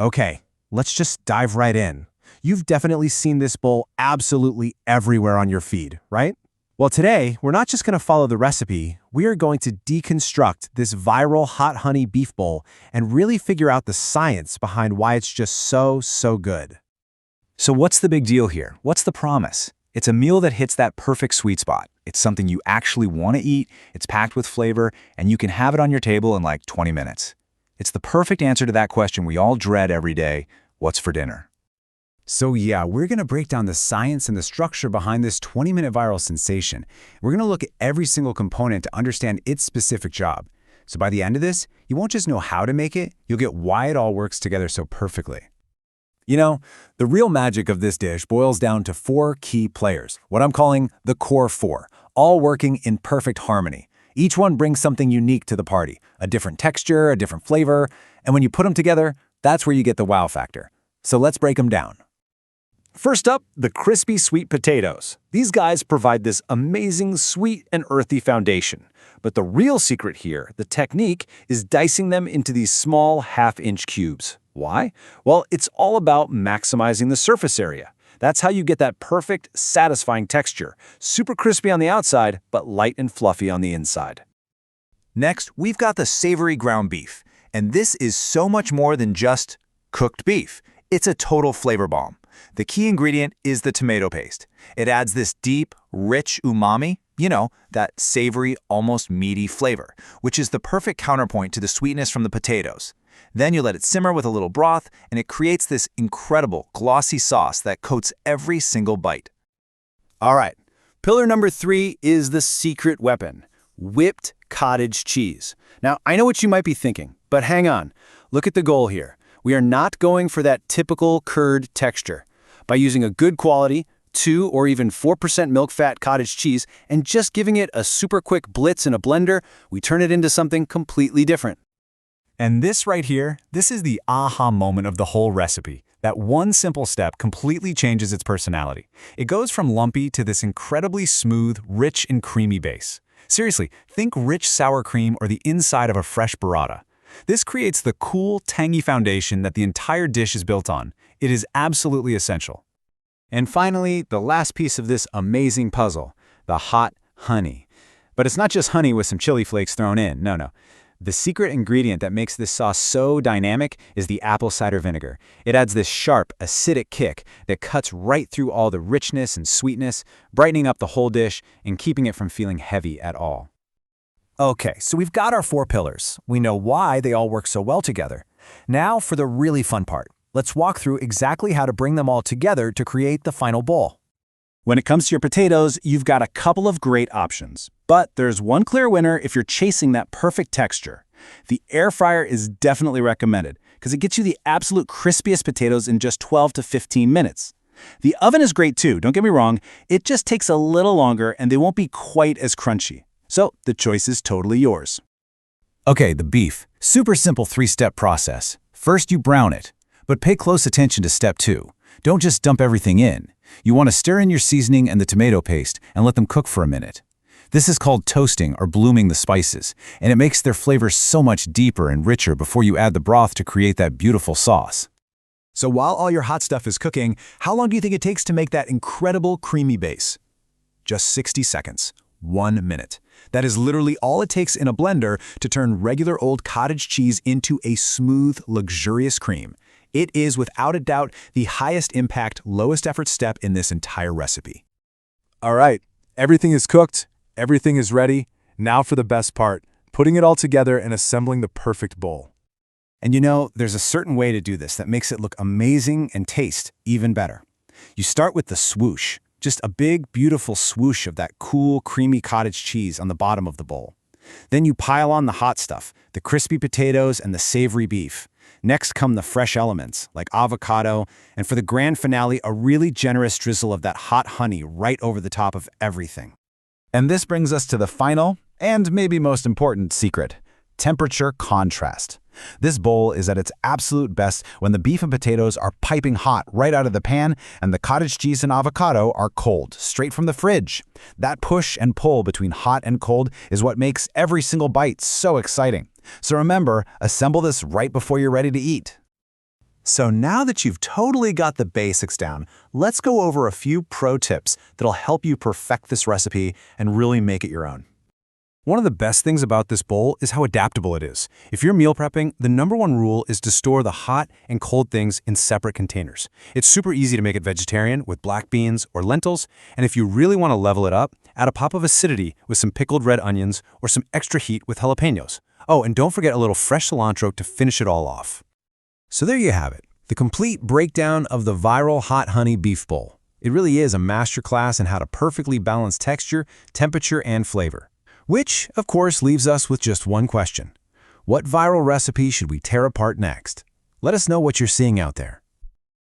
Okay, let's just dive right in. You've definitely seen this bowl absolutely everywhere on your feed, right? Well, today, we're not just going to follow the recipe, we are going to deconstruct this viral hot honey beef bowl and really figure out the science behind why it's just so good. So what's the big deal here? What's the promise? It's a meal that hits that perfect sweet spot. It's something you actually want to eat, it's packed with flavor, and you can have it on your table in like 20 minutes. It's the perfect answer to that question we all dread every day: what's for dinner? So yeah, we're going to break down the science and the structure behind this 20-minute viral sensation. We're going to look at every single component to understand its specific job. So by the end of this, you won't just know how to make it, you'll get why it all works together so perfectly. You know, the real magic of this dish boils down to 4 key players, what I'm calling the core 4, all working in perfect harmony. Each one brings something unique to the party, a different texture, a different flavor, and when you put them together, that's where you get the wow factor. So let's break them down. First up, the crispy sweet potatoes. These guys provide this amazing sweet and earthy foundation. But the real secret here, the technique, is dicing them into these small half-inch cubes. Why? Well, it's all about maximizing the surface area. That's how you get that perfect, satisfying texture. Super crispy on the outside, but light and fluffy on the inside. Next, we've got the savory ground beef. And this is so much more than just cooked beef. It's a total flavor bomb. The key ingredient is the tomato paste. It adds this deep, rich umami, that savory, almost meaty flavor, which is the perfect counterpoint to the sweetness from the potatoes. Then you let it simmer with a little broth, and it creates this incredible, glossy sauce that coats every single bite. All right, pillar number 3 is the secret weapon: whipped cottage cheese. Now, I know what you might be thinking, but hang on. Look at the goal here. We are not going for that typical curd texture. By using a good quality, 2 or even 4% milk fat cottage cheese and just giving it a super quick blitz in a blender, we turn it into something completely different. And this right here, this is the aha moment of the whole recipe. That one simple step completely changes its personality. It goes from lumpy to this incredibly smooth, rich and creamy base. Seriously, think rich sour cream or the inside of a fresh burrata. This creates the cool, tangy foundation that the entire dish is built on. It is absolutely essential. And finally, the last piece of this amazing puzzle, the hot honey. But it's not just honey with some chili flakes thrown in, no. The secret ingredient that makes this sauce so dynamic is the apple cider vinegar. It adds this sharp, acidic kick that cuts right through all the richness and sweetness, brightening up the whole dish and keeping it from feeling heavy at all. Okay, so we've got our 4 pillars. We know why they all work so well together. Now for the really fun part. Let's walk through exactly how to bring them all together to create the final bowl. When it comes to your potatoes, you've got a couple of great options. But there's one clear winner if you're chasing that perfect texture. The air fryer is definitely recommended because it gets you the absolute crispiest potatoes in just 12 to 15 minutes. The oven is great too, don't get me wrong. It just takes a little longer and they won't be quite as crunchy. So the choice is totally yours. Okay, the beef. Super simple 3-step process. First, you brown it. But pay close attention to step 2. Don't just dump everything in. You want to stir in your seasoning and the tomato paste and let them cook for a minute. This is called toasting or blooming the spices, and it makes their flavor so much deeper and richer before you add the broth to create that beautiful sauce. So while all your hot stuff is cooking, how long do you think it takes to make that incredible creamy base? Just 60 seconds. 1 minute. That is literally all it takes in a blender to turn regular old cottage cheese into a smooth, luxurious cream. It is, without a doubt, the highest impact, lowest effort step in this entire recipe. All right, everything is cooked, everything is ready. Now for the best part, putting it all together and assembling the perfect bowl. And you know, there's a certain way to do this that makes it look amazing and taste even better. You start with the swoosh, just a big, beautiful swoosh of that cool, creamy cottage cheese on the bottom of the bowl. Then you pile on the hot stuff, the crispy potatoes and the savory beef. Next come the fresh elements, like avocado, and for the grand finale, a really generous drizzle of that hot honey right over the top of everything. And this brings us to the final, and maybe most important secret: temperature contrast. This bowl is at its absolute best when the beef and potatoes are piping hot right out of the pan and the cottage cheese and avocado are cold, straight from the fridge. That push and pull between hot and cold is what makes every single bite so exciting. So remember, assemble this right before you're ready to eat. So now that you've totally got the basics down, let's go over a few pro tips that'll help you perfect this recipe and really make it your own. One of the best things about this bowl is how adaptable it is. If you're meal prepping, the #1 rule is to store the hot and cold things in separate containers. It's super easy to make it vegetarian with black beans or lentils, and if you really want to level it up, add a pop of acidity with some pickled red onions or some extra heat with jalapenos. Oh, and don't forget a little fresh cilantro to finish it all off. So there you have it, the complete breakdown of the viral hot honey beef bowl. It really is a masterclass in how to perfectly balance texture, temperature, and flavor. Which, of course, leaves us with just one question. What viral recipe should we tear apart next? Let us know what you're seeing out there.